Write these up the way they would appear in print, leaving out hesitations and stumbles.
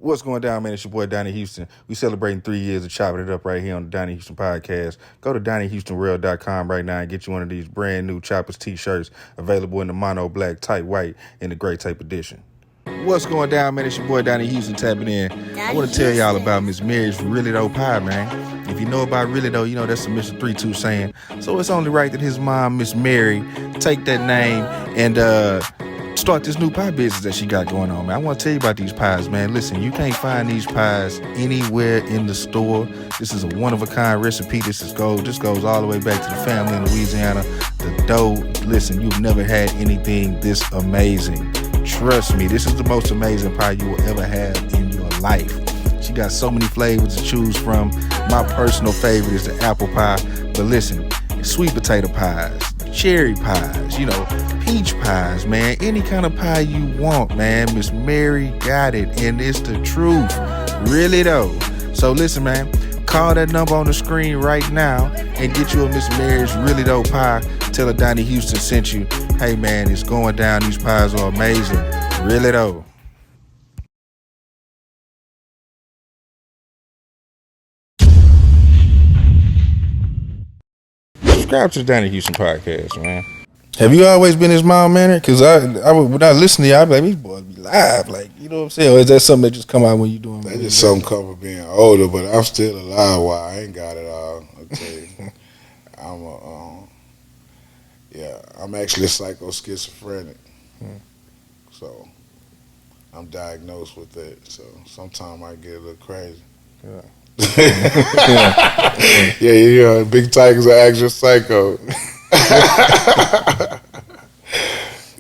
What's going down, man? It's your boy, Donnie Houston. We celebrating 3 years of chopping it up right here on the Donnie Houston podcast. Go to DonnieHoustonReal.com right now and get you one of these brand new Choppers t-shirts available in the mono black, tight white, and the gray tape edition. What's going down, man? It's your boy, Donnie Houston, tapping in. I want to tell y'all about Miss Mary's Really Though Pie, man. If you know about Really Though, you know that's a Mr. 32 saying. So it's only right that his mom, Miss Mary, take that name and start this new pie business that she got going on, man. I want to tell you about these pies, man. Listen, you can't find these pies anywhere in the store. This is a one-of-a-kind recipe. This is gold. This goes all the way back to the family in Louisiana. The dough, listen, you've never had anything this amazing. Trust me, this is the most amazing pie you will ever have in your life. She got so many flavors to choose from. My personal favorite is the apple pie. But listen, sweet potato pies, cherry pies, peach pies, man. Any kind of pie you want, man. Miss Mary got it, and it's the truth. Really though. So listen, man. Call that number on the screen right now and get you a Miss Mary's Really Though pie. Tell her Donnie Houston sent you. Hey, man, it's going down. These pies are amazing. Really though. Subscribe to the Donnie Houston podcast, man. Have you always been this mild-mannered? Because I would, when I listen to you, I'd be like, these boys be live. Like, you know what I'm saying? Or is that something that just come out when you doing? That just something come from being older, but I'm still alive. While I ain't got it all. I'll tell you. I'm actually psycho-schizophrenic. So I'm diagnosed with that. So sometimes I get a little crazy. Yeah, Big Tike is an actual psycho.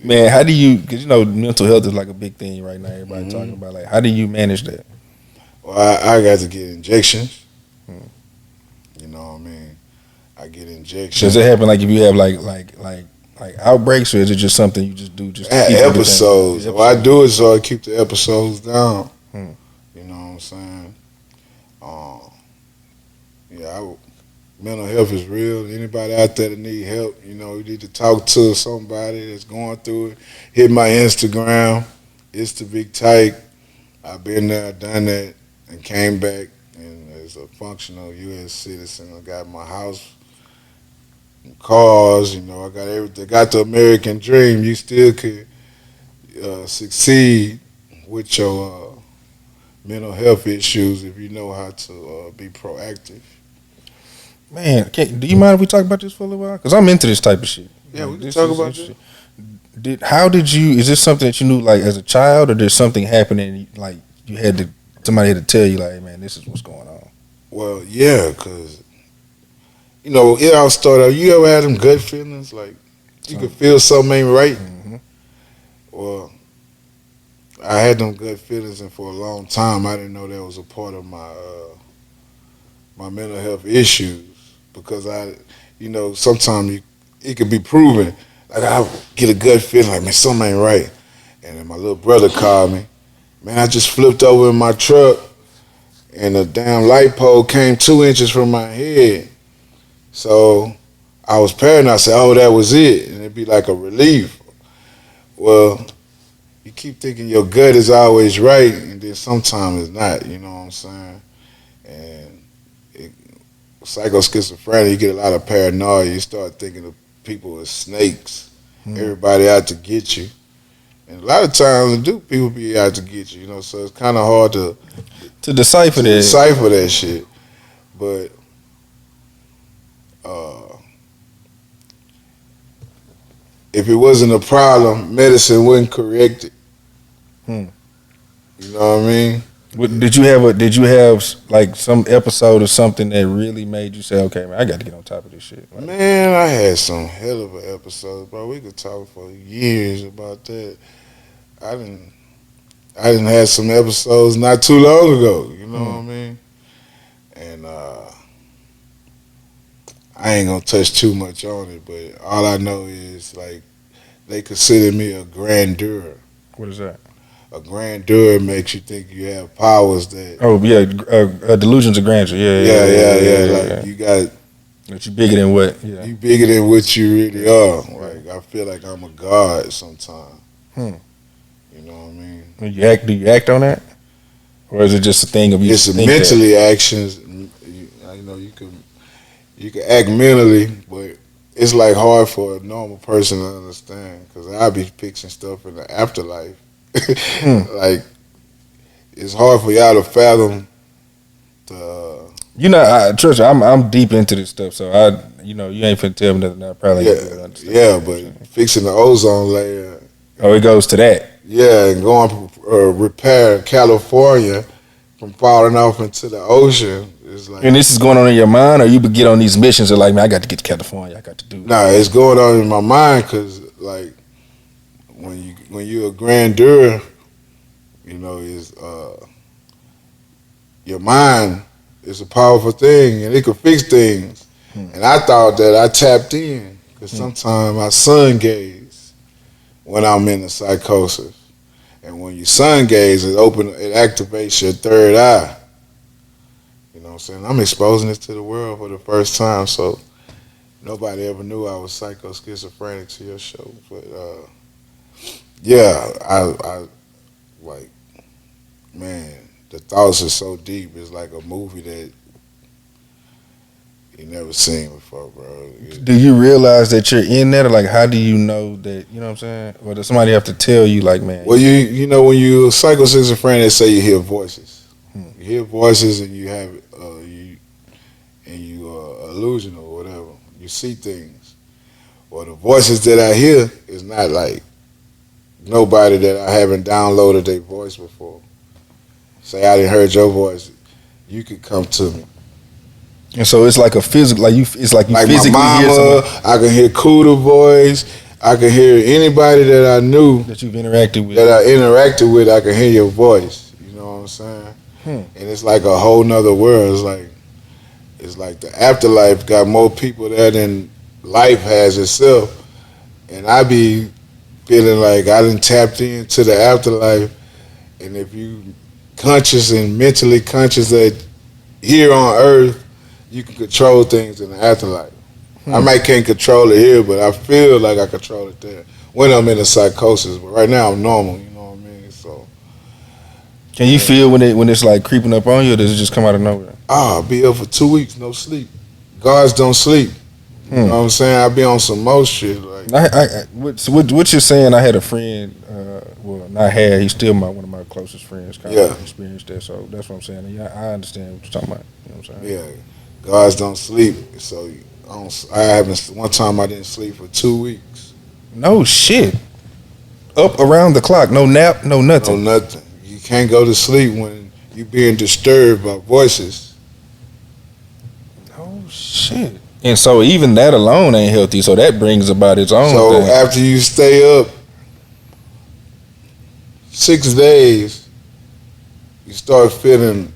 Man, how do you, because mental health is like a big thing right now, everybody talking about, like, how do you manage that? Well, I got to get injections. You know what I mean? I get injections. Does it happen like if you have like outbreaks, or is it just something you just do just to keep episodes? Well, I do it so I keep the episodes down. You know what I'm saying? Mental health is real. Anybody out there that need help, you need to talk to somebody that's going through it. Hit my Instagram. It's the Big Tike. I've been there, done that, and came back. And as a functional U.S. citizen, I got my house, cars. I got everything. Got the American dream. You still could succeed with your mental health issues if you know how to be proactive. Man, do you mind if we talk about this for a little while? Because I'm into this type of shit. Yeah, we can talk about this. Is this something that you knew like as a child, or did something happen and like somebody had to tell you like, hey, man, this is what's going on? Well, yeah, because it all started out. You ever had them gut feelings like you could feel something ain't right? Mm-hmm. Well, I had them gut feelings, and for a long time I didn't know that was a part of my my mental health issues. Because sometimes it could be proven. Like I get a gut feeling like, man, something ain't right. And then my little brother called me. Man, I just flipped over in my truck and a damn light pole came 2 inches from my head. So I was paranoid. I said, oh, that was it. And it'd be like a relief. Well, you keep thinking your gut is always right, and then sometimes it's not, you know what I'm saying? And psycho-schizophrenic, you get a lot of paranoia. You start thinking of people as snakes, everybody out to get you. And a lot of times, people be out to get you, so it's kind of hard to decipher that shit. But if it wasn't a problem, medicine wouldn't correct it. You know what I mean? Did you have like some episode or something that really made you say, okay, man, I got to get on top of this shit? Like, man, I had some hell of an episode, bro. We could talk for years about that. I didn't have some episodes not too long ago. You know what I mean? And I ain't gonna touch too much on it, but all I know is like they consider me a grandeur. What is that? A grandeur makes you think you have powers that. Oh yeah, delusions of grandeur. Yeah. Like you got. That you bigger than what? Yeah. You bigger than what you really are. Like I feel like I'm a god sometimes. You know what I mean? Do you act on that? Or is it just a thing of you It's think mentally actions. You know, you can act mentally, but it's like hard for a normal person to understand because I be fixing stuff in the afterlife. Like it's hard for y'all to fathom. You know, trust me, I'm deep into this stuff, so you ain't finna tell me nothing I probably ain't gonna understand. Yeah, but fixing the ozone layer. Oh, it goes to that. Yeah, and going repair California from falling off into the ocean is like. And this is going on in your mind, or you get on these missions of like, man, I got to get to California, I got to do. Nah, it's going on in my mind because like when you're a grandeur, you know, is your mind is a powerful thing and it can fix things. And I thought that I tapped in because sometimes my sun gaze when I'm in a psychosis. And when you sun gaze, it activates your third eye. You know what I'm saying? I'm exposing this to the world for the first time, so nobody ever knew I was psycho-schizophrenic to your show. But yeah, I like, man, the thoughts are so deep. It's like a movie that you never seen before, bro. Do you realize that you're in that, or like, how do you know that? You know what I'm saying? Or does somebody have to tell you, like, man? Well, you know when you're psycho-schizophrenic, they say you hear voices. You hear voices, and you have you illusion or whatever. You see things. Well, the voices that I hear is not like nobody that I haven't downloaded their voice before. Say I didn't heard your voice, you could come to me. And so it's like a physical, it's like you like physically my hear mama, somebody I can hear Cuda voice. I can hear anybody that I knew that you've interacted with. That I interacted with. I can hear your voice. You know what I'm saying? And it's like a whole nother world. It's like the afterlife got more people there than life has itself. And I be feeling like I done tapped into the afterlife. And if you conscious and mentally conscious that here on earth, you can control things in the afterlife. I might can't control it here, but I feel like I control it there when I'm in a psychosis. But right now I'm normal, you know what I mean? So, can you feel when it's like creeping up on you, or does it just come out of nowhere? I'll be up for 2 weeks, no sleep. Guards don't sleep. You know what I'm saying? I be on some most shit. Like what you're saying, I had a friend, well, not had, he's still one of my closest friends, kind of experienced that, so that's what I'm saying. Yeah, I understand what you're talking about. You know what I'm saying? Yeah, guards don't sleep, so I haven't. One time I didn't sleep for 2 weeks. No shit. Up around the clock, no nap, no nothing. No nothing. You can't go to sleep when you're being disturbed by voices. No shit. And so even that alone ain't healthy. So that brings about its own. So thing. After you stay up 6 days, you start feeling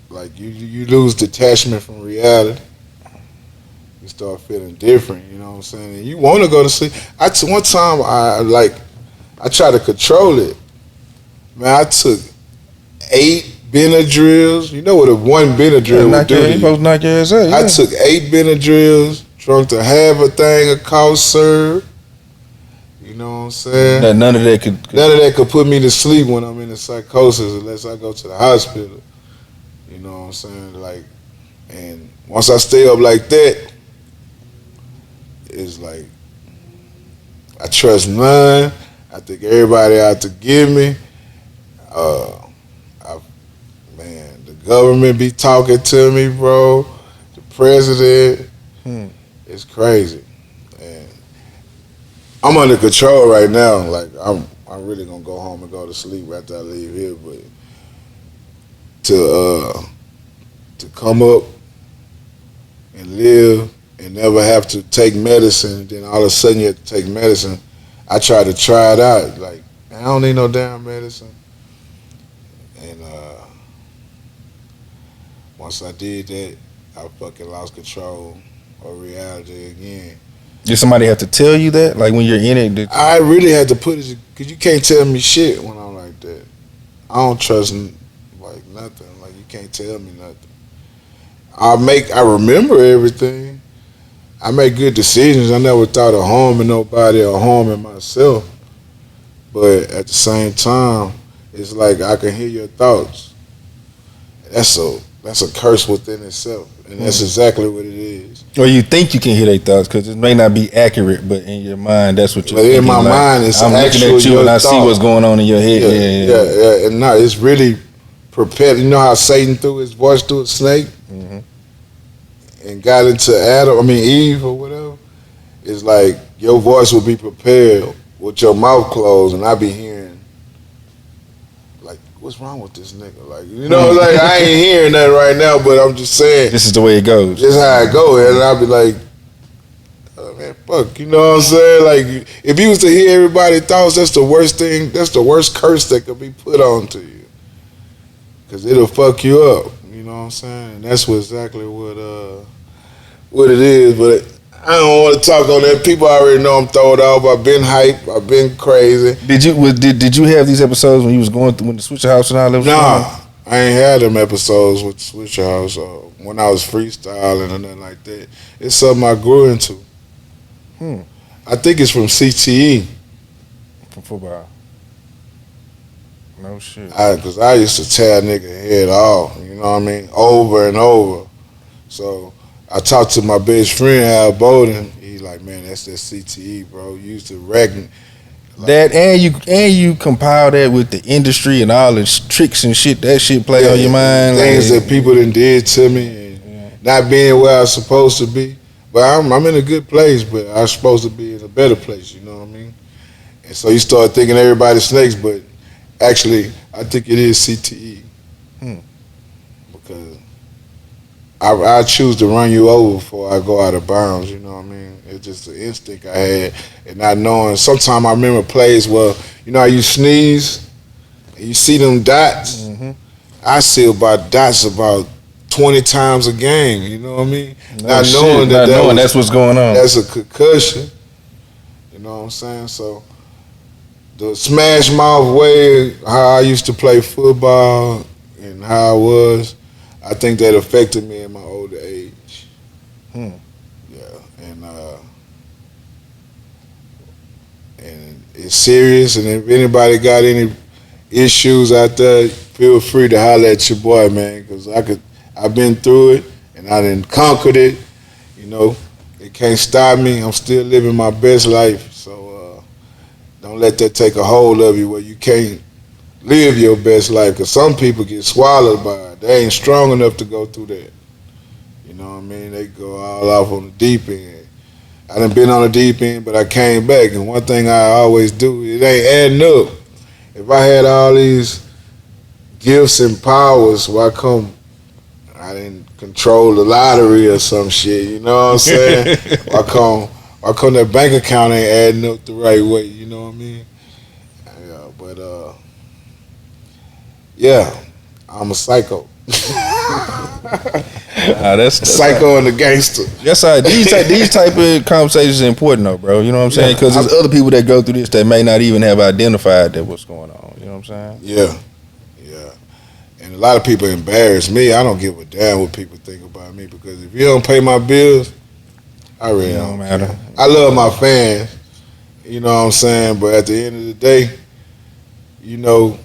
like you lose detachment from reality. You start feeling different. You know what I'm saying? And you want to go to sleep. One time I tried to control it. Man, I took 8 Benadryls. You know what a 1 Benadryl would do to you. Supposed to knock your ass out, yeah. I took 8 Benadryls, drunk to half a thing of cough syrup. You know what I'm saying? None of that could put me to sleep when I'm in a psychosis unless I go to the hospital. You know what I'm saying? Like, and once I stay up like that, it's like I trust none. I think everybody out to get me. Man, the government be talking to me, bro. The president, it's crazy. And I'm under control right now. Like I'm really gonna go home and go to sleep after I leave here. But to come up and live and never have to take medicine, then all of a sudden you have to take medicine. I tried to try it out. Like, I don't need no damn medicine. And once I did that, I fucking lost control of reality again. Did somebody have to tell you that? Like when you're in it? I really had to put it, because you can't tell me shit when I'm like that. I don't trust like nothing. Like you can't tell me nothing. I remember everything. I make good decisions. I never thought of harming nobody or harming myself. But at the same time, It's like I can hear your thoughts. That's a curse within itself, and that's exactly what it is. Or you think you can hear their thoughts because it may not be accurate, but in your mind, that's what you're But thinking. in my like, mind, it's I'm looking at you and I see thought. what's going on in your head. Yeah. And no, it's really prepared. You know how Satan threw his voice through a snake and got into Eve or whatever? It's like your voice will be prepared with your mouth closed, and I be hearing, like, what's wrong with this nigga? Like, like I ain't hearing that right now, but I'm just saying. This is the way it goes. This is how it go, and I'll be like, oh, man, fuck, you know what I'm saying? Like, if you was to hear everybody's thoughts, that's the worst thing, that's the worst curse that could be put onto you. Because it'll fuck you up, you know what I'm saying? And that's exactly what it is, but I don't want to talk on that. People already know I'm throwed off. I've been hyped. I've been crazy. Did you have these episodes when you was going through when the Switcher House and all that was going on? Nah, I ain't had them episodes with Switcher House when I was freestyling or nothing like that. It's something I grew into. I think it's from CTE. From football. No shit. Because I used to tear a nigga head off, you know what I mean, over and over. So I talked to my best friend, Al Bowden. He's like, man, that's that CTE, bro. You used to wreck me. Like, that and you compile that with the industry and all the tricks and shit. That shit play on your mind. Things that people done did to me and not being where I was supposed to be. But I'm in a good place, but I'm supposed to be in a better place, you know what I mean? And so you start thinking everybody's snakes, but actually, I think it is CTE. Because I choose to run you over before I go out of bounds, you know what I mean? It's just an instinct I had, and not knowing. Sometimes I remember plays where, you know how you sneeze, and you see them dots? I see about dots about 20 times a game, you know what I mean? Not knowing that's what's going on. That's a concussion, you know what I'm saying? So the smash mouth way, how I used to play football and how I was, I think that affected me in my older age. Yeah, and it's serious. And if anybody got any issues out there, feel free to holler at your boy, man, because I've been through it and I done conquered it. You know, it can't stop me. I'm still living my best life. So don't let that take a hold of you where you can't live your best life, because some people get swallowed by it. They ain't strong enough to go through that. You know what I mean? They go all off on the deep end. I done been on the deep end, but I came back. And one thing I always do, it ain't adding up. If I had all these gifts and powers, why come I didn't control the lottery or some shit? You know what I'm saying? Why come that bank account ain't adding up the right way? You know what I mean? Yeah, but yeah, I'm a psycho. That's psycho and the gangster. That's how these type of conversations are important though, bro. You know what I'm saying? Because there's other people that go through this that may not even have identified that what's going on. You know what I'm saying? Yeah. And a lot of people embarrass me. I don't give a damn what people think about me, because if you don't pay my bills, I really don't matter. I love my fans. You know what I'm saying? But at the end of the day, you know,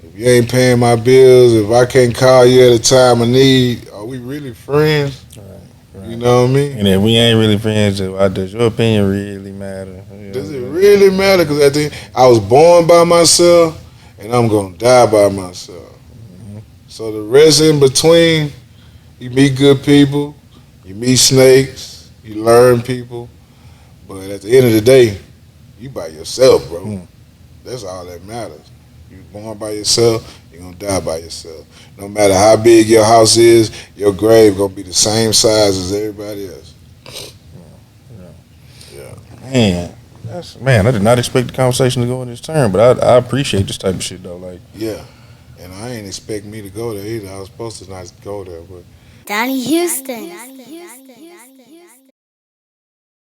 if you ain't paying my bills, if I can't call you at a time of need, are we really friends? Right. You know what I mean? And if we ain't really friends, does your opinion really matter? Does it really matter? Because at the end, I was born by myself, and I'm going to die by myself. So the rest in between, you meet good people, you meet snakes, you learn people, but at the end of the day, you by yourself, bro. That's all that matters. You're born by yourself, you're going to die by yourself. No matter how big your house is, your grave going to be the same size as everybody else. Yeah. Man, I did not expect the conversation to go in this turn, but I appreciate this type of shit though. Like, yeah, and I ain't expect me to go there either. I was supposed to not go there, but Donnie Houston.